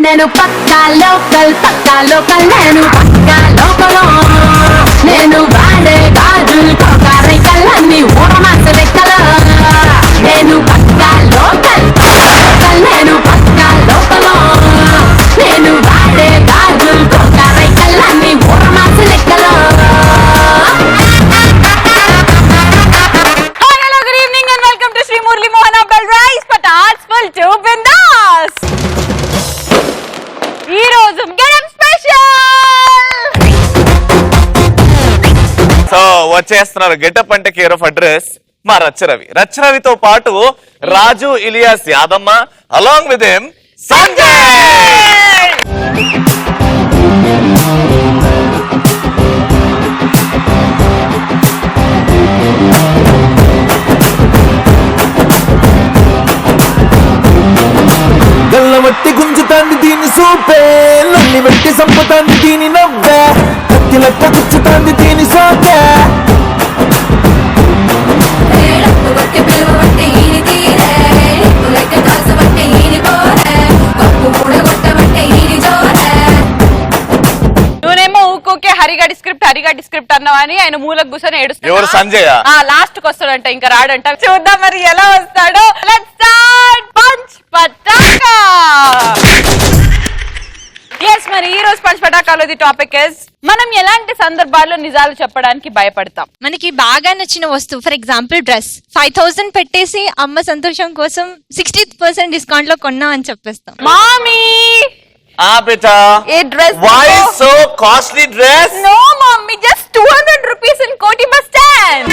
నేను పక్కా లోకల్ నేను పక్కా లోకల్ నేను వాడే గాజులు కోకారై కళ్ళన్ని ఊరమాస లెక్కల నేను పక్కా లోకల్ నేను పక్కా లోకల్ నేను వాడే గాజులు కోకారై కళ్ళన్ని ఊరమాస లెక్కల. Hello, good evening and welcome to Sri Murli Mohana Bell Rise Patats Full to Bindas. ఈ రోజు గెటప్ స్పెషల్. సో వచ్చేస్తున్నారు గెటప్ అంటే కేర్ ఆఫ్ అడ్రస్ మా రచ్చరవితో పాటు Raju Ilyas Yadamma along with him Sanjay. గల్లవట్టి గుంజుతాంది దీని సూపే నల్లి వెట్టి సంపుతాంది దీని నవ్వే కత్తిలెక్క గుచ్చుతాంది దీని సోకే నువ్వేమో ఊకోకే హరిగడి స్క్రిప్ట్ అన్నావు అని ఆయన మూలకు కూర్చొని ఏడుస్తాడు. ఎవరు సంజయ్? లాస్ట్ కి వస్తాడంట, ఇంకా రాడంట. చూద్దాం మరి ఎలా వస్తాడో. Let's start punch Pataka. Yes, మరి ఈ రోజు పంచ్ పటాకాలో ది టాపిక్ ఇస్ మనం ఎలాంటి సందర్భాల్లో నిజాలు చెప్పడానికి భయపడతాం. మనకి బాగా నచ్చిన వస్తువు, ఫర్ ఎగ్జాంపుల్ డ్రెస్ 5000 పెట్టేసి అమ్మ సంతోషం కోసం 60% డిస్కౌంట్ లో కొన్నా అని చెప్పేస్తాం. మామీ బేటా ఏ dress why so costly dress? No mommy, just 200 rupees in Koti bus stand.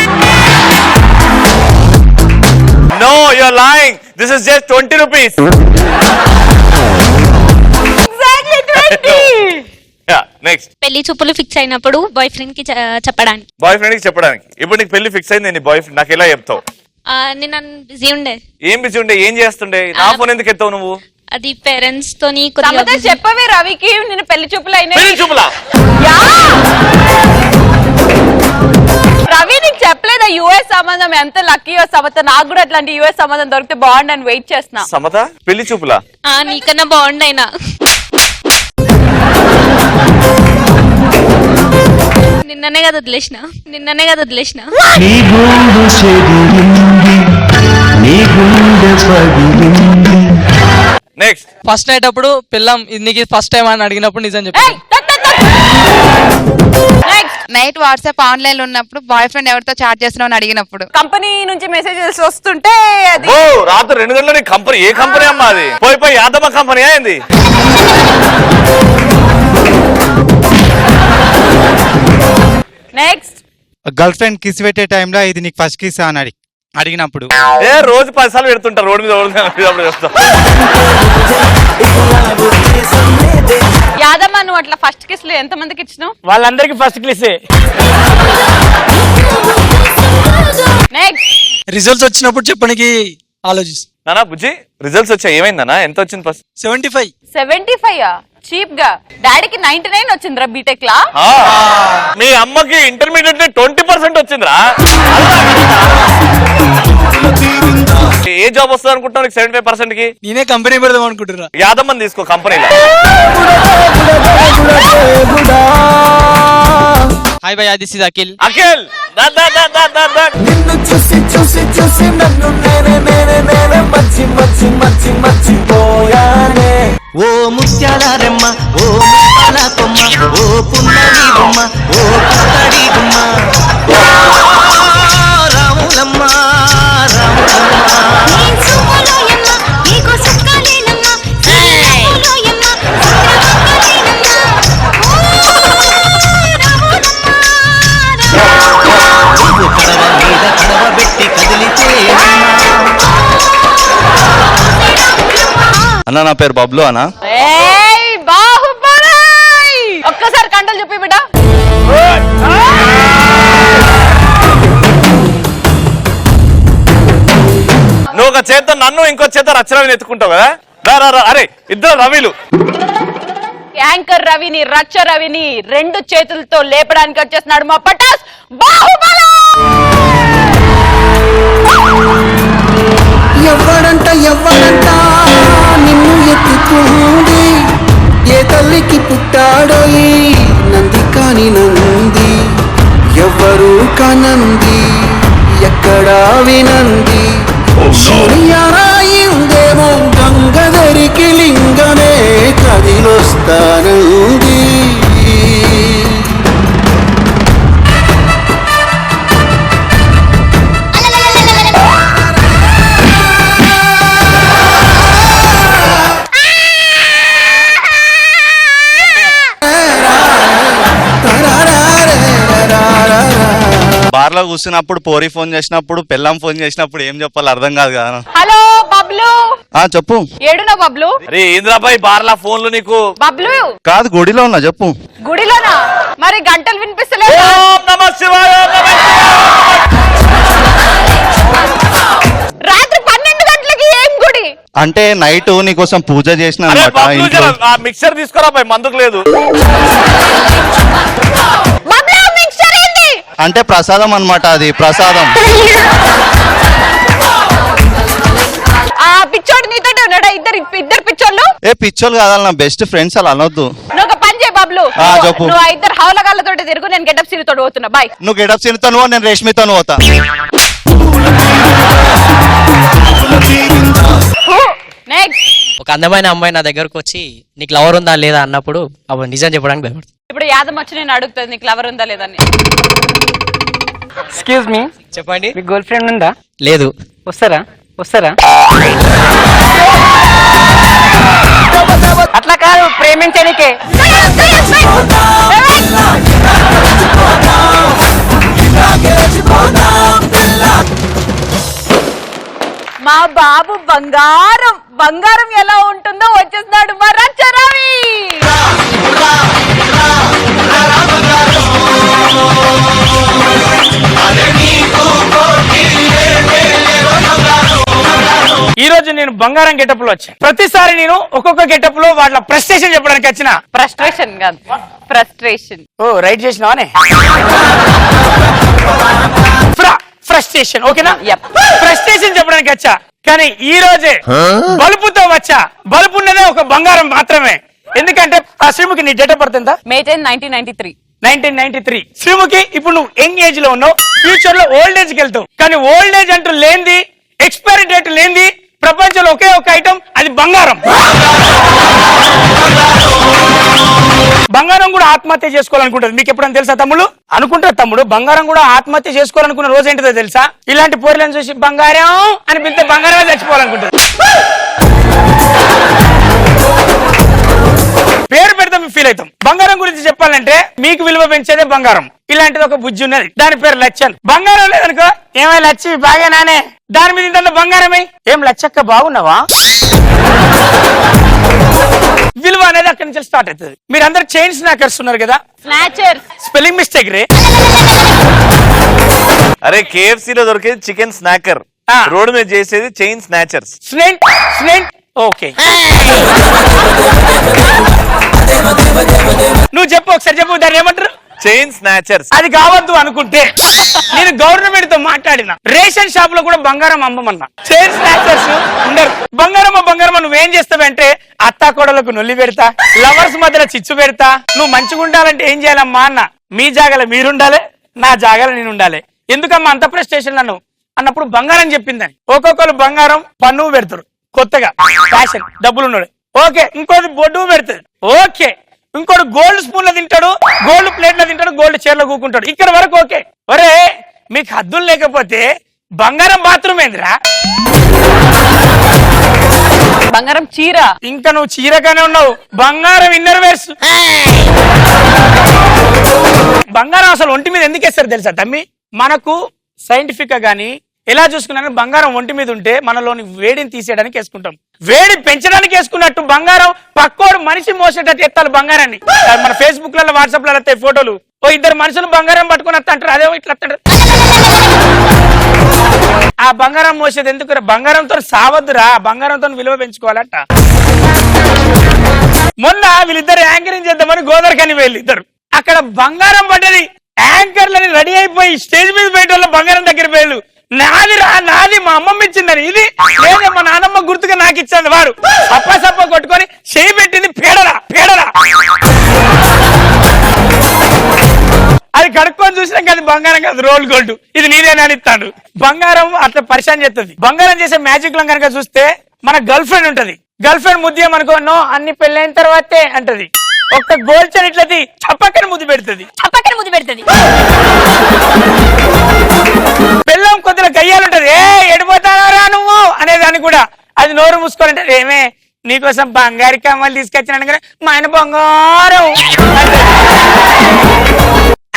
No, you're lying. This is just 20 rupees. Exactly 20. Yeah, next. పెళ్లి చూపులు ఫిక్స్ అయినప్పుడు బాయ్ ఫ్రెండ్ కి చెప్పడానికి. బాయ్ ఫ్రెండ్ కి చెప్పడానికి. ఇప్పుడు నీకు పెళ్లి ఫిక్స్ అయింది, నీ బాయ్ ఫ్రెండ్ నాకు ఎలా చెప్తావు? నేను బిజీ ఉండే. ఏం బిజీ ఉండే? ఏం చేస్తుండే? నా ఫోన్ ఎందుకు ఎత్తావు నువ్వు? అది పేరెంట్స్ తోని చెప్పవే రవికి నేను పెళ్లి చూపులు అయినా. పెళ్లి చూపులా? రవి నీకు చెప్పలేదా యుఎస్ సంబంధం ఎంత లక్కీ సమత? నాకు కూడా అట్లాంటి యుఎస్ సంబంధం దొరికితే బాగుండని వెయిట్ చేస్తున్నా. సమత పెళ్లి చూపులా? నీకన్నా బాగుండైనా. నిన్ననే కదా వదిలేసిన. నెక్స్ట్. ఫస్ట్ నైట్ అప్పుడు పిల్లం నీకు ఫస్ట్ టైం అని అడిగినప్పుడు నిజం చెప్పి. నైట్ వాట్సాప్ ఆన్లైన్ లో ఉన్నప్పుడు బాయ్ ఫ్రెండ్ ఎవరితో చాట్ చేస్తున్నావు అని అడిగినప్పుడు. కంపెనీ నుంచి మెసేజెస్ వస్తుంటే అది రాత్రి 2 గంటల కంపెనీ. ఏ కంపెనీ అమ్మా అది? పోయి యాదమ్మ కంపెనీ అయింది. నెక్స్ట్. గర్ల్ ఫ్రెండ్ కిస్ పెట్టే టైంలో ఇది నీకు ఫస్ట్ కిస్ అని అడిగినప్పుడు. రోజు 10 సార్లు పెడుతుంటారు రోడ్డు మీద చేస్తా. యాదమ్మ నువ్వు అట్లా ఫస్ట్ కిస్ లో ఎంత మందికి ఇచ్చినావు? వాళ్ళందరికి ఫస్ట్ కిస్. నెక్స్ట్. రిజల్ట్స్ వచ్చినప్పుడు చెప్పడానికి ఆలోచిస్తా. నానా బుజ్జి రిజల్ట్స్ వచ్చాయి, ఏమైందన్నా? ఎంత వచ్చింది ఫస్ట్? 75 చీప్ గా. డాడీకి 99 వచ్చిందిరా బీటెక్ లా. మీ అమ్మకి ఇంటర్మీడియట్ 20% వచ్చిందిరా. ఏ జాబ్ వస్తుంది అనుకుంటున్నావు నీకు 75% కి? నేనే కంపెనీ పెడదాం అనుకుంటున్నా. యాదమ్మని తీసుకో కంపెనీలో. హాయ్ భయ్యా, దిస్ ఇస్ అఖిల్. అఖిల్ నిన్ను చూసి చూసి చూసి నన్ను నేనే మర్చిపోయానే. ఓ ముత్యాల రెమ్మ, ఓ ముత్యాల కొమ్మ, ఓ పున్నమి బొమ్మ, ఓ పుత్తడి గుమ్మ, రాములమ్మ అన్న నా పేరు బబ్లు అన్న. బాహుబలి ఒక్కసారి కంటలు చెప్పి బిడ్డ. నువ్వు ఒక చేత నన్ను, ఇంకో చేత రచ్చరవిని ఎత్తుకుంటావు కదా. అరే ఇద్దరు రవిలు. యాంకర్ రవిని రచ్చ రవిని 2 చేతులతో లేపడానికి వచ్చేస్తున్నాడు మా పటాస్ బాహుబలి. ఎవడంట నిన్ను ఎత్తుకుంది ఆనంది ఎక్కడా వినంది శూన్యరాయిందేమో గంగధరికి లింగమే కదిలొస్తానంది బార్ లో కూర్చున్నప్పుడు పోరి ఫోన్ చేసినప్పుడు పెళ్ళాం ఫోన్ చేసినప్పుడు ఏం చెప్పాలి అర్థం కాదు కదా. హలో బబ్లు, చెప్పు. ఏడునా బబ్లు? అరే ఇంద్రాబాయ్ బార్లా ఫోన్లు నీకు. బబ్లు కాదు గుడిలో ఉన్నా చెప్పు. గుడిలోనా? మరి గంటలు వినిపిస్తలేదు. ఓం నమః శివాయ, ఓం నమః శివాయ. రాత్రి 12 గంటలకి ఏం గుడి? అంటే నైట్ నీకోసం పూజ చేసిన అరే అనమాట బబ్లు ఇంట్లో. జర ఆ మిక్సర్ తీసుకురా బాయ్, మందుకు లేదు. బబ్లు మిక్సర్ ఏంటి? అంటే ప్రసాదం అన్నమాట, అది ప్రసాదం. ఆ పిచ్చోడు నీతోటే ఉన్నాడా? ఇద్దరు పిచ్చోళ్ళు. ఏ పిచ్చోళ్ళు కాదు, నా బెస్ట్ ఫ్రెండ్స్, అలా అనొద్దు. నువ్వు ఒక పని చేయి బబ్లు, చెప్పు. నువ్వు ఆ ఇద్దరు హౌలగాళ్ళతో తిరుగు, నేను గెటప్ సీన్ తోటి పోతున్నా. బాయ్. నువ్వు గెటప్ సీన్తో నేను రేష్మితో పోతా. నెక్స్ట్. ఒక అందమైన అమ్మాయి నా దగ్గరకు వచ్చి నీకు లవర్ ఉందా లేదా అన్నప్పుడు అప్పుడు నిజం చెప్పడానికి భయపడుతుంది. ఇప్పుడు యాదం వచ్చి నేను అడుగుతుంది నీకు లవర్ ఉందా లేదని. ఎక్స్క్యూజ్ మీ, చెప్పండి. మీకు గర్ల్ ఫ్రెండ్ ఉందా? లేదు. వస్తారా? అట్లా కాదు, ప్రేమించడానికే. మా బాబు బంగారం, బంగారం ఎలా ఉంటుందో వచ్చేస్తున్నాడు మా రచ్చ రవి. ఈ రోజు నేను బంగారం గెటప్ లో వచ్చా. ప్రతిసారి నేను ఒక్కొక్క గెటప్ లో వాళ్ళ ప్రెస్టేషన్ చెప్పడానికి వచ్చిన. ఫ్రస్ట్రేషన్ కాదు, ఫ్రస్ట్రేషన్. ఓ రైట్ చేసినావానే. ఫ్రస్ట్రేషన్ ఓకేనా? ఫ్రస్ట్రేషన్ చెప్పడానికి వచ్చా, కానీ ఈ రోజే బలుపుతో వచ్చా. బలుపు ఉన్నదే ఒక బంగారం మాత్రమే. ఎందుకంటే ఆ శ్రీముఖి నీ డేట్ ఆఫ్ బర్త్ ఎంత? May 10, 1993. 1993. శ్రీముఖి ఇప్పుడు నువ్వు యంగ్ ఏజ్ లో ఉన్నావు, ఫ్యూచర్ లో ఓల్డ్ ఏజ్ కి వెళ్తావు. కానీ ఓల్డ్ ఏజ్ అంటూ లేనిది, ఎక్స్పైరీ డేట్ లేనిది ప్రపంచంలో ఒకే ఒక ఐటమ్, అది బంగారం. బంగారం కూడా ఆత్మహత్య చేసుకోవాలనుకుంటుంది. మీకు ఎప్పుడైనా తెలుసా తమ్ముడు? అనుకుంటారు తమ్ముడు, బంగారం కూడా ఆత్మహత్య చేసుకోవాలనుకున్న రోజు ఏంటిదో తెలుసా? ఇలాంటి పోర్లను చూసి బంగారం అని పిలిస్తే బంగారమే చచ్చిపోవాలనుకుంటుంది. పేరు పెడితే ఫీల్ అవుతాం. బంగారం గురించి చెప్పాలంటే మీకు విలువ పెంచేదే బంగారం. ఇలాంటిది ఒక బుజ్జి ఉన్నది, దాని పేరు లచ్చన్. బంగారం లేదనుకో, ఏమై లచ్చి బాగా నానే, దాని మీద ఇంత బంగారమే, ఏం లచ్చక్క బాగున్నావా, విలువ అనేది అక్కడి నుంచి స్టార్ట్ అవుతుంది. మీరందరూ చైన్ స్నాకర్స్ ఉన్నారు కదా, స్నాచర్స్. స్పెల్లింగ్ మిస్టేక్ రే. అరే KFC లో దొరికేది చికెన్ స్నాకర్, రోడ్ మీద చేసేది చైన్ స్నాచర్స్. స్నెంట్ ఓకే. నువ్వు చెప్పు ఒకసారి, చెప్పు దాన్ని ఏమంటారు? Chain snatchers. అది కావద్దు అనుకుంటే నేను గవర్నమెంట్ తో మాట్లాడిన. రేషన్ షాప్ లో కూడా బంగారం అమ్మమన్నా. చైన్ స్నాచర్స్ ఉండరు. బంగారమ్మ నువ్వేం చేస్తావంటే అత్తా కోడలకు నొల్లి పెడతా, లవర్స్ మధ్యలో చిచ్చు పెడతా, నువ్వు మంచిగా ఉండాలంటే ఏం చేయాలమ్మా అన్న. మీ జాగాలో మీరుండాలి, నా జాగాలో నేను ఉండాలి. ఎందుకమ్మా అంత ప్రెస్టేషన్ నన్ను అన్నప్పుడు బంగారం చెప్పిందని. ఒక్కొక్కరు బంగారం పన్ను పెడతారు, కొత్తగా ఫ్యాషన్, డబ్బులు ఉన్నాడు. ఓకే, ఇంకోటి బొడ్డు పెడతాడు. ఓకే, ఇంకోటి గోల్డ్ స్పూన్ లో తింటాడు, గోల్డ్ ప్లేట్ లో తింటాడు, గోల్డ్ చైర్ లో కూకుంటాడు. ఇక్కడ వరకు ఓకే. ఒరే మీకు హద్దులు లేకపోతే బంగారం బాత్రూమ్ ఏందిరా? బంగారం చీర. ఇంకా నువ్వు చీరగానే ఉన్నావు. బంగారం ఇన్నర్ వేర్స్. బంగారం అసలు ఒంటి మీద ఎందుకు వేస్తారు తెలుసా తమ్మి? మనకు సైంటిఫిక్ గా గానీ ఎలా చూసుకున్నా బంగారం ఒంటి మీద ఉంటే మనలోని వేడిని తీసేయడానికి వేసుకుంటాం. వేడి పెంచడానికి వేసుకున్నట్టు బంగారం పక్కోడు మనిషి మోసేటట్టు ఎత్తాలి బంగారాన్ని. మన ఫేస్బుక్ లలో వాట్సాప్ లలో వస్తాయి ఫోటోలు. ఓ ఇద్దరు మనుషులు బంగారం పట్టుకుని వస్తా అదేమో ఇట్లా వస్తాడు. ఆ బంగారం మోసేది ఎందుకు? బంగారంతో సావద్దురా, బంగారంతో విలువ పెంచుకోవాలంట. మొన్న వీళ్ళిద్దరు యాంకరింగ్ చేద్దామని గోదావరికని వెళ్ళిద్దరు. అక్కడ బంగారం పడ్డది. యాంకర్లని రెడీ అయిపోయి స్టేజ్ మీద పోయేటోళ్ళ బంగారం దగ్గర పోయారు. నాది రా, నాది మా అమ్మమ్మ ఇచ్చిందని. ఇది లేదా మా నాన్నమ్మ గుర్తుగా నాకు ఇచ్చింది. వారు సప్ప కొట్టుకొని చేయి పెట్టింది పేడరా. అది కడుక్కొని చూసినాక అది బంగారం కాదు, రోల్ గోల్డ్. ఇది నీదేనా అని ఇస్తాడు. బంగారం అట్లా పరిశాన్ చేస్తుంది. బంగారం చేసే మ్యాజిక్ లో కనుక చూస్తే మన గర్ల్ ఫ్రెండ్ ఉంటది. గర్ల్ ఫ్రెండ్ ముద్దేమనుకో, నో అన్ని పెళ్ళైన తర్వాతే అంటది. ఒక్క గోల్డ్ చైన్ ఇట్లది చప్పకని ముద్దు పెడుతుంది. పెళ్ళం కొద్దిగా గయ్యాలుంటది. ఎడిపోతానరా నువ్వు అనేదాన్ని కూడా అది నోరు మూసుకోవాలంటే, ఏమే నీకోసం బంగారు కమ్మలు తీసుకొచ్చినాను కదా, మా ఆయన బంగారం.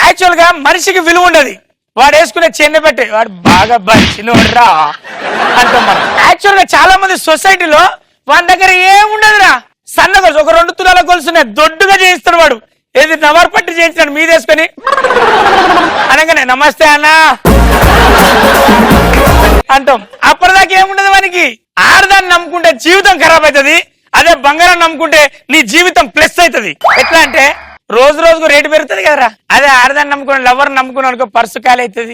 యాక్చువల్ గా మనిషికి విలువ ఉండదు. వాడు వేసుకునే చెన్నె బట్టే వాడు బాగా బలిసినోడ్రా అంటాం మనం. యాక్చువల్ గా చాలా మంది సొసైటీలో వాడి దగ్గర ఏముండదురా, సన్న గొలుసు, ఒక 2 తులాల గొలుసున్నాయి, దొడ్డుగా చేయిస్తాడు వాడు. ఏది నవర్ పట్టి చేయించాడు మీదేసుకొని అనగానే నమస్తే అన్నా అంటాం. అప్పటిదాకా ఏముండదు వానికి. ఆడదాన్ని నమ్ముకుంటే జీవితం ఖరాబ్ అవుతుంది, అదే బంగారం నమ్ముకుంటే నీ జీవితం ప్లస్ అవుతుంది. ఎట్లా అంటే రోజు రోజుకు రేటు పెరుగుతుంది కదరా, అదే ఆడదాన్ని నమ్ముకుని లవర్ నమ్ముకుని అనుకో పర్సు ఖాళీ అవుతుంది.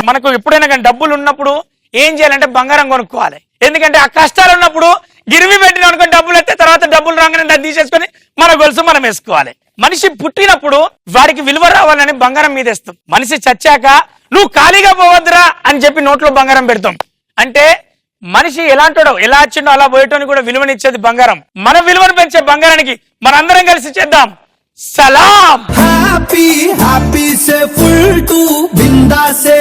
మనకు ఎప్పుడైనా కానీ డబ్బులు ఉన్నప్పుడు ఏం చేయాలంటే బంగారం కొనుక్కోవాలి. ఎందుకంటే ఆ కష్టాలు ఉన్నప్పుడు గిరివి పెట్టిన అనుకుని డబ్బులు వస్తే తర్వాత డబ్బులు రాగానే దాన్ని తీసేసుకొని మన గొలుసు మనం వేసుకోవాలి. మనిషి పుట్టినప్పుడు వాడికి విలువ రావాలని బంగారం మీద వేస్తాం. మనిషి చచ్చాక నువ్వు ఖాళీగా పోవద్దురా అని చెప్పి నోట్లో బంగారం పెడతాం. అంటే మనిషి ఎలాంటోడో, ఎలా వచ్చిండో అలా పోయేటోని కూడా విలువనిచ్చేది బంగారం. మన విలువను పెంచే బంగారానికి మనందరం కలిసి చేద్దాం సలాం. హ్యాపీ హ్యాపీ సే ఫుల్ టు బిందా సే.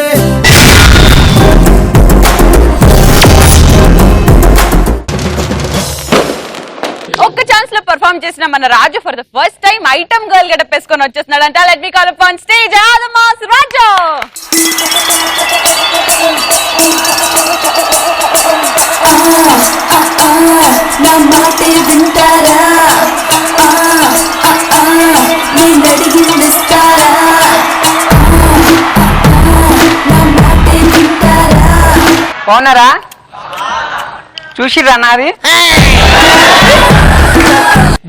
ఒక్క ఛాన్స్ లో పర్ఫార్మ్ చేసిన మన Raju for the first time item girl getup వేసుకొని వచ్చేస్తున్నాడు అంట. Let me call up on stage ఆదమాస్ రాజు. నా మాటే వింటారా, నేను అడిగిస్తారా, నా మాటే వింటారా. బాగున్నారా? చూసిరా నాది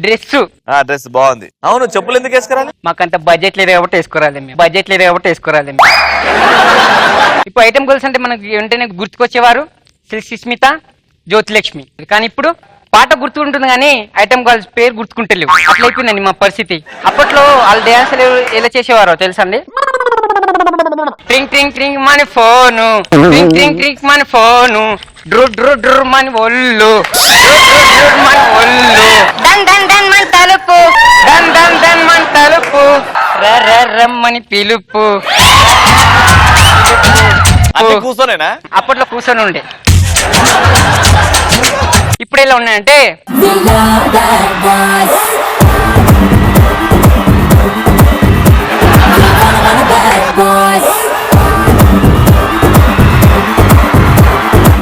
డ్రెస్ బాగుంది. అవును, చెప్పులు ఎందుకు వేసుకురాలి? మాకంత బడ్జెట్ లేదు కాబట్టి వేసుకోరాలి. ఇప్పుడు ఐటమ్ గర్ల్స్ అంటే మనకి వెంటనే గుర్తుకొచ్చేవారు సుస్మిత, జ్యోతిలక్ష్మి. కానీ ఇప్పుడు పాట గుర్తుకుంటుంది కానీ ఐటమ్ గర్ల్స్ పేరు గుర్తుకుంటలేవు. అట్లా అయిపోయిందండి మా పరిస్థితి. అప్పట్లో వాళ్ళు డ్యాన్స్ ఎలా చేసేవారో తెలుసా అండి? ట్రింగ్ ట్రింగ్ ట్రింగ్ మన ఫోను, ట్రింగ్ ట్రింగ్ ట్రింగ్ మన ఫోను, డ్రు డ్రు డ్రు మన ఒళ్ళు, మన ఒళ్ళు, డన్ డన్ డన్ మన తలుపు, డన్ డన్ డన్ మన తలుపు, రమ్మని పిలుపు. కూర్చోనేనా? అప్పట్లో కూర్చొని ఉండే. ఇప్పుడు ఎలా ఉన్నాయంటే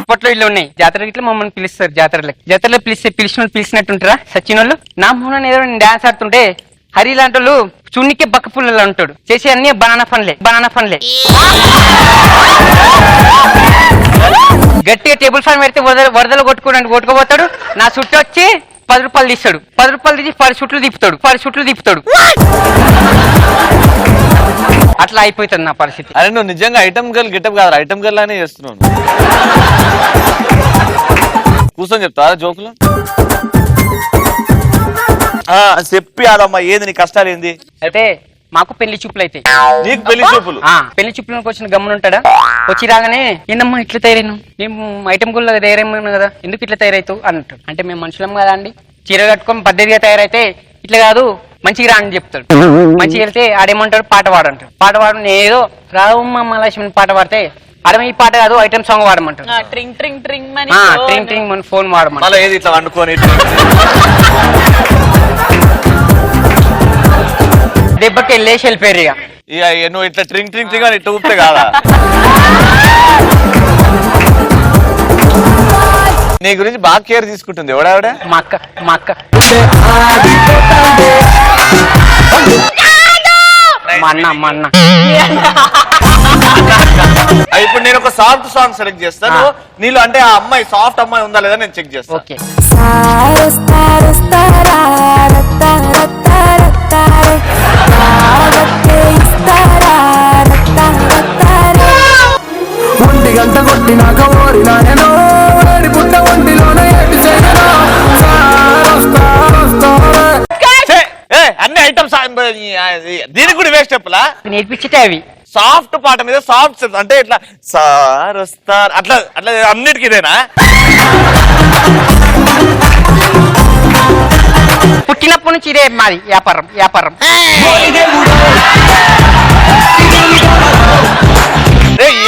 అప్పట్లో ఇల్లు ఉన్నాయి. జాతర ఇట్లా మమ్మల్ని పిలుస్తారు. జాతరలో పిలిచినట్టుంటారా సచిన్ వాళ్ళు. నా మొన్న ఏదో నేను డాన్స్ ఆడుతుంటే హరి లాంటి వాళ్ళు చున్నికే బక్క పుల్లలు ఉంటాడు, చేసే అన్ని బనానా ఫన్లే. గట్టిగా టేబుల్ ఫ్యాన్ పెడితే వరదలు కొట్టుకోపోతాడు. నా చుట్టూ వచ్చి 10 రూపాయలు తీస్తాడు. 10 రూపాయలు తీసి 10 చుట్లు తిప్పుతాడు. అట్లా అయిపోతుంది నా పరిస్థితి. అరే నువ్వు నిజంగా ఐటమ్ గర్ల్ గెటప్ కాదు, ఐటమ్ గర్ల్ అనే చేస్తున్నావు. కూర్చొని చెప్తా జోకులు చెప్పి ఆదమ్మా. ఏంది నీ కష్టాలు ఏంది? అయితే మాకు పెళ్లి చూపులు అయితే. నీకు పెళ్లి చూపులు? పెళ్లి చూపులకు వచ్చిన గమ్మునుంటాడా? వచ్చి రాగానే ఏందమ్మా ఇట్లా తయారైనావు, మేము ఐటమ్ గుల్లో తయారైనా కదా, ఎందుకు ఇట్లా తయారైతావు అని అంటాడు. అంటే మేము మనుషులం కదా అండి, చీర కట్టుకొని పద్ధతిగా తయారైతే ఇట్లా కాదు మంచిగా రా అని చెప్తాడు. మంచిగా వెళ్తే ఆడేమంటాడు, పాట పాడంటాడు. పాట పాడు ఏదో రావమ్మ మహాలక్ష్మి పాట పాడితే ఆడమ ఈ పాట కాదు ఐటమ్ సాంగ్ వాడమంటాడు. ట్రింగ్ ట్రింగ్ ట్రింగ్ ట్రింగ్ ట్రింగ్ మన ఫోన్ వాడమంటాడు. మళ్ళీ ఏది ఇట్లా వండుకొని దెబ్బకి వెళ్ళేసి వెళ్ళిపోయారు. ఇక నువ్వు ఇట్లా ట్రింగ్ ట్రింగ్ ట్రింగ్ అని ఇట్లా ఊపితే కాదా? నీ గురించి బాగా కేర్ తీసుకుంటుంది ఎవడావిడ? మా అక్క మా అన్న. ఇప్పుడు నేను ఒక సాఫ్ట్ సాంగ్ సెలెక్ట్ చేస్తాను. నీళ్ళు అంటే ఆ అమ్మాయి సాఫ్ట్ అమ్మాయి ఉందా లేదా నేను చెక్ చేస్తాను. ఓకే. ఒంటి గంట కొట్టినాక ఓరినాయనో పుట్ట ఒంటిలోనే అన్ని ఐటమ్ దీనికి కూడా ఇవే స్టెప్లా నేర్పించితే అవి సాఫ్ట్ పాట మీద సాఫ్ట్ స్టెప్స్ అంటే ఇట్లా సార్ వస్తారు అట్లా అట్లా అన్నిటికీ ఇదేనా? పుట్టినప్పటి నుంచి ఇదే మాది వ్యాపారం వ్యాపారం.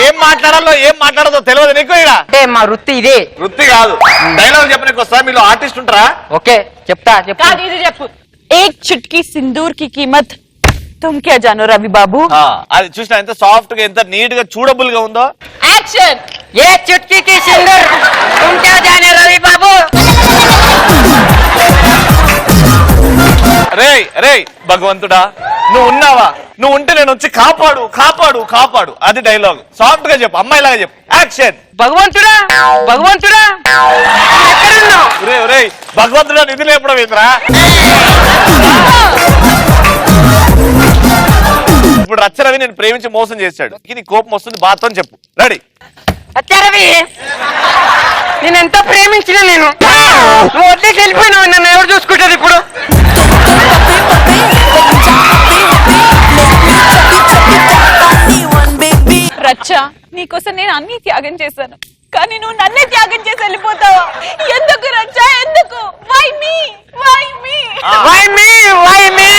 ఏం మాట్లాడాలో ఏం మాట్లాడదో తెలియదు నీకు ఇక్కడ. అంటే మా వృత్తి ఇదే. వృత్తి కాదు, డైలాగ్ చెప్పడానికి వస్తా. మీలో ఆర్టిస్ట్ ఉంటారా? ఓకే చెప్తా చెప్తా. కాదు ఇది చెప్పు. ఏక్ చిట్కీ సింధూర్ కి కీమత్ తుమ్ క్యా జానో రవి బాబు. అది చూసినా ఎంత సాఫ్ట్ గా ఎంత నీట్ గా చూడబుల్ గా ఉందో. యాక్షన్. ఏ చిట్కీ కి సింధూర్ తుమ్ క్యా జానే రవి బాబు. రేయ్ రేయ్ భగవంతుడా, నువ్వు ఉన్నావా? నువ్వు ఉంటే నేను వచ్చి కాపాడు కాపాడు కాపాడు. అది డైలాగ్. సాఫ్ట్ గా చెప్పు, అమ్మాయిలాగా చెప్పు. యాక్షన్. భగవంతుడా భగవంతుడా ఎక్కడున్నావు? రేయ్ భగవంతుడా నిధి లేపడం ఏంద్రా? ఇప్పుడు రచ్చరవి నేను ప్రేమించి మోసం చేశాడు. నీ కోపం వస్తుంది, బాతో చెప్పు. రెడీ? రవి నేను ఎంతో ప్రేమించిన నేను నువ్వు వదిలేసి వెళ్ళిపోయినావు. నన్ను ఎవరు చూసుకుంటారు ఇప్పుడు? రచ్చ, నీకోసం నేను అన్ని త్యాగం చేశాను, కానీ నువ్వు నన్నే త్యాగం చేసి వెళ్ళిపోతావా? ఎందుకు రచ్చ, ఎందుకు? Why me why me why me why me.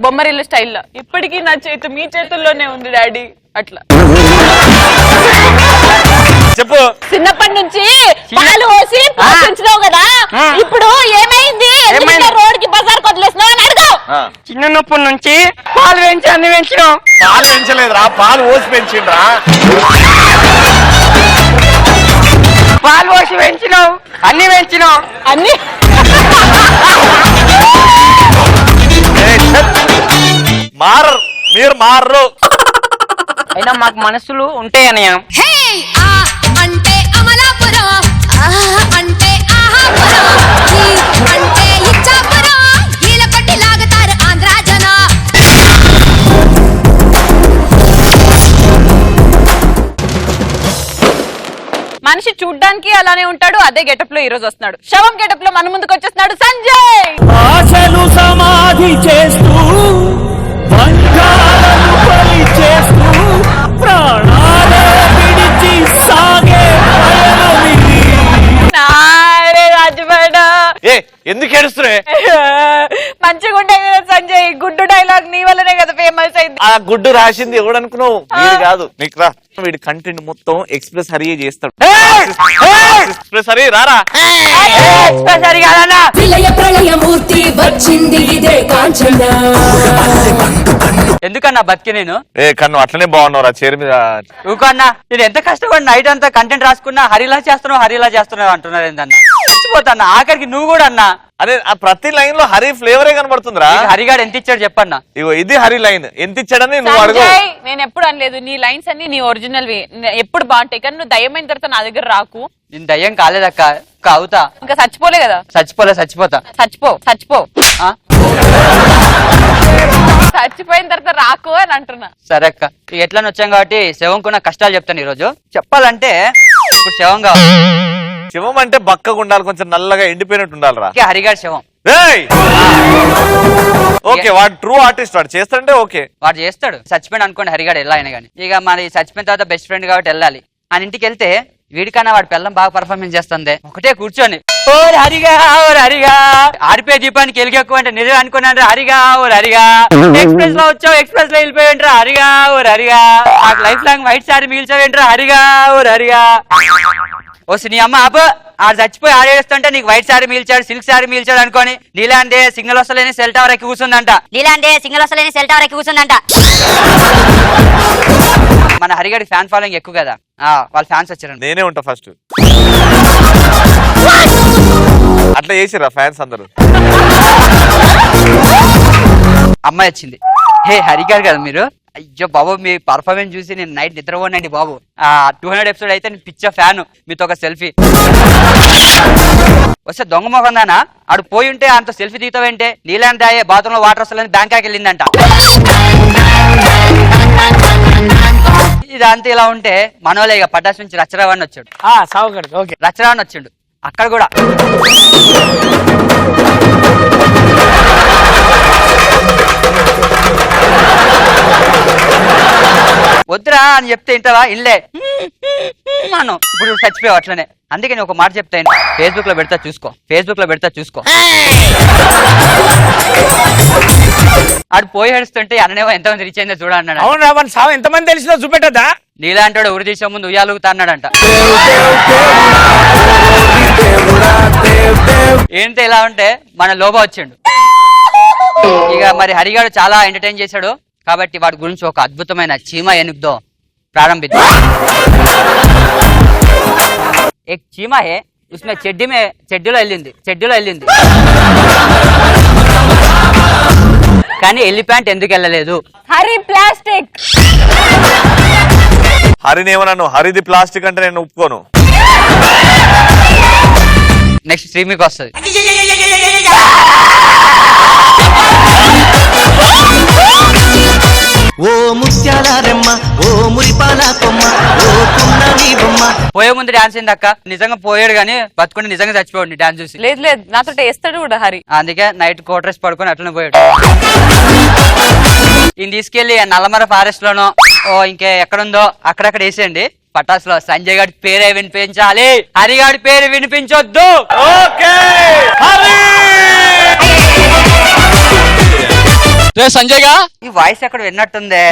Bommarillu స్టైల్లో ఇప్పటికీ నా చేతు మీ చేతుల్లోనే ఉంది డాడీ. అట్లా చెప్పు. చిన్నప్పటి నుంచి పాలు పోసి పోషించినావు కదా, ఇప్పుడు ఏమైంది? రోడ్ కి బజార్ వదిలేసినావు అని అడుగు. చిన్నప్పటి నుంచి పాలు పెంచి అన్ని పెంచినావు. పాలు పెంచలేదురా, పాలు పోసి పెంచిండ్రా. పాలు పోసి పెంచినావు, అన్ని పెంచినావు. అన్ని మారరు, మీరు మారరు. అయినా మాకు మనసులు ఉంటాయి అన్నయ్య. అంటే అమలాపురం, అంటే ఆహాపురం, అంటే ఇచ్చాపురం, ఈల కొట్టి లాగుతారు ఆంధ్ర జన. మనిషి చూడ్డానికి అలానే ఉంటాడు, అదే గెటప్ లో ఈ రోజు వస్తున్నాడు. శవం గెటప్ లో మన ముందుకు వచ్చేస్తున్నాడు సంజయ్. ఆశలు సమాధి చేస్తూ బంధాలను బలి చేస్తూ ప్రాణాలే విడిచి సాగే పయనమిది. నారే రాజుబేడ ఎందుకు ఏడుస్తున్నాయి? మంచిగా ఉండే కదా సంజయ్, గుడ్డు డైలాగ్ నీ వల్లనే కదా ఫేమస్ అయింది. ఆ గుడ్డు రాసింది ఎవడనుకున్నావు? వీడు కాదు. నీకు రా, వీడి కంటెంట్ మొత్తం ఎక్స్ప్రెస్ హరియే చేస్తాడు. ఎక్స్ప్రెస్ హరి రారా. విలయ ప్రళయమూర్తి వచ్చింది ఇదే కాంచన. ఎందుకన్నా బతికి నేను కన్ను అట్లనే బాగున్నావు చైర్ మీద. ఊకన్నా నేను ఎంత కష్టపడి నైట్ అంతా కంటెంట్ రాసుకున్నా హరిలా చేస్తున్నావు అంటున్నారు ఏందన్నా. చచ్చిపోతాన్నా ఆఖరికి నువ్వు కూడా అన్నా. అదే ఆ ప్రతి లైన్ లో హరి ఫ్లేవరే కనబడుతుందిరా. హరిగాడు ఎంత ఇచ్చాడు చెప్పన్నా. ఇగో ఇది హరి లైన్. ఎంత ఇచ్చాడని నువ్వు అడుగు. సంజయ్ నేను ఎప్పుడు అనలేదు నీ లైన్స్ అన్ని నీ ఒరిజినల్ ఎప్పుడు బాగుంటాయి, కానీ నువ్వు దయ్యమైన తర్వాత నా దగ్గర రాకు. నేను దయ్యం కాలేదక్క, అవుతా. ఇంకా చచ్చిపోలే కదా? చచ్చిపోతా. చచ్చిపో ఆ? చచ్చిపోయిన తర్వాత రాకు అని అంటున్నా. సరే అక్క, ఎట్లా వచ్చాం కాబట్టి శవంకున్న కష్టాలు చెప్తాను ఈ రోజు. చెప్పాలంటే ఇప్పుడు శవం కావాలి. శివం అంటే బక్కగా ఉండాలి, కొంచెం నల్లగా ఎండిపోయినట్టు ఉండాలిరా. హరిగాడు శవం. ఓకే, వాడు ట్రూ ఆర్టిస్ట్, వాడు చేస్తాడంటే ఓకే. వాడు చేస్తాడు. చచ్చిపోయిన అనుకోండి హరిగాడు ఎలా అయినా కానీ. ఇక మరి చచ్చిపోయిన తర్వాత బెస్ట్ ఫ్రెండ్ కాబట్టి వెళ్ళాలి. ఆయన ఇంటికి వెళ్తే వీడికన్నా వాడి పిల్లం బాగా పర్ఫార్మెన్స్ చేస్తుంది. ఒకటే కూర్చొని ఓ హరిగా ఆరిపోయే దీపానికి ఎలుగెక్కువ అంటే నిజం అనుకున్నాను. హరిగా ఎక్స్ప్రెస్ లో వచ్చావు, ఎక్స్ప్రెస్ లో వెళ్ళిపోయింట్రా హరిగా నాకు లైఫ్ లాంగ్ వైట్ సారీ మిగిల్చావేంట్రా హరిగా ఓ నీ అమ్మ ఆపు. ఆడు చచ్చిపోయి ఆడేస్తుంటే నీకు వైట్ సారీ మిగిల్చాడు, సిల్క్ సారీ మిగిల్చాడు అనుకోని నీలాంటి సింగిల్ వస్తలేని సెల్ టవర్ ఎక్కి కూర్చుందంట. మన హరిగాడి ఫ్యాన్ ఫాలోయింగ్ ఎక్కువ కదా, వాళ్ళ ఫ్యాన్స్ వచ్చారండి. నేనే ఉంటా ఫస్ట్. అట్లా చేసిరా ఫ్యాన్స్ అందరూ. అమ్మాయి వచ్చింది. హే హరిగారు కదా మీరు, అయ్యో బాబు మీ పర్ఫార్మెన్స్ చూసి నేను నైట్ నిద్రపోనండి బాబు. 200 ఎపిసోడ్ అయితే నేను పిచ్చ ఫ్యాన్, మీతో ఒక సెల్ఫీ. వస్తే దొంగ మొహం దానా ఆడు పోయి ఉంటే అంత సెల్ఫీ దిగుతావేంటే, నీలాంటి దాయే బాత్రూమ్ లో వాటర్ వస్తలేని బ్యాంకాకి వెళ్ళిందంట. ఇదంతా ఇలా ఉంటే మనోలే ఇక పటాస్ నుంచి రచ్చరావణ్ వచ్చాడు. సావుగడు ఓకే. రచ్చరావణ్ వచ్చిండు. అక్కడ కూడా వద్దురా అని చెప్తే ఇంటవా ఇల్లే అను ఇప్పుడు చచ్చిపోయావు అట్లనే. అందుకే నేను ఒక మాట చెప్తాను, ఫేస్బుక్ లో పెడతా చూసుకో, ఫేస్బుక్ లో పెడతా చూసుకో. ఆడు పోయి ఏడుస్తుంటే అన్ననేమో ఎంతమంది రీచ్ అయిందో చూడన్నాడు. అవును రావణ్ సావు ఎంతమంది తెలిసినా చూపెట్టదా? నీలాంటాడు ఉరి తీసే ముందు ఉయ్యాలుగుతా అన్నాడంట. ఏంటి ఇలా ఉంటే మన లోబో వచ్చిండు. ఇక మరి హరిగాడు చాలా ఎంటర్టైన్ చేశాడు కాబట్టి వాడి గురించి ఒక అద్భుతమైన చీమ ఏనుగుతో ప్రారంభిద్దాం. एक चीमा है उसमें చెడ్డీలో వెళ్ళింది కానీ ఎలిఫెంట్ ఎందుకు వెళ్ళలేదు? హరి ప్లాస్టిక్. హరినేమన్నాను, హరిది ప్లాస్టిక్ అంటే నేను ఒప్పుకోను. నెక్స్ట్ శ్రీమికి వస్తుంది. ఓ ముత్యాల రెమ్మ, ఓ మురిపాల కొమ్మ, ఓ పున్నమి బొమ్మ. పోయే ముందు డాన్స్ అయింది అక్క. నిజంగా పోయాడు కానీ బతుకుంటే నిజంగా చచ్చిపోయాడు డాన్స్ చూసి. లేదు లేదు నాతో వేస్తాడు కూడా హరి. అందుకే నైట్ కోట్రెస్ పడుకొని అట్లనే పోయాడు. ఈయన తీసుకెళ్లి నల్లమర ఫారెస్ట్ లోనో ఇంకే ఎక్కడుందో అక్కడక్కడ వేసేయండి. పటాస్ లో సంజయ్ గారి పేరే వినిపించాలి, హరి గారి పేరు వినిపించొద్దు. సంజయ్ గా ఈ వాయిస్ ఎక్కడ విన్నట్టుందే.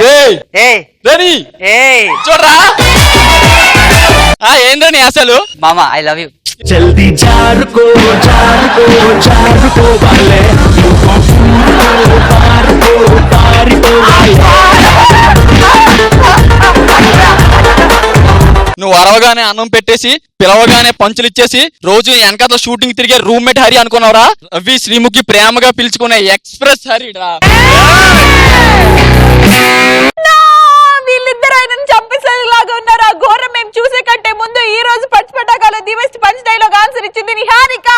చూడరా ఏంద్రని అసలు. మామా ఐ లవ్ యూ. జల్దీ జారుకో జారుకో జారుకో బాలే, నువ్వు అరవగానే అన్నం పెట్టేసి పిలవగానే పంచులు ఇచ్చేసి రోజు వెనకాల షూటింగ్ తిరిగే రూమ్మేట్ హరి అనుకున్నావురా? అవి శ్రీముఖి ప్రేమగా పిలుచుకునే ఎక్స్ప్రెస్ హరిరా. వీళ్ళిద్దరు ఆయనను చంపేసేలాగా ఉన్నారు. ఆ ఘోరం మేము చూసే కంటే ముందు ఈ రోజు పంచ్ పటాకాలో the best punch dialogue answer ఇచ్చింది నిహారిక.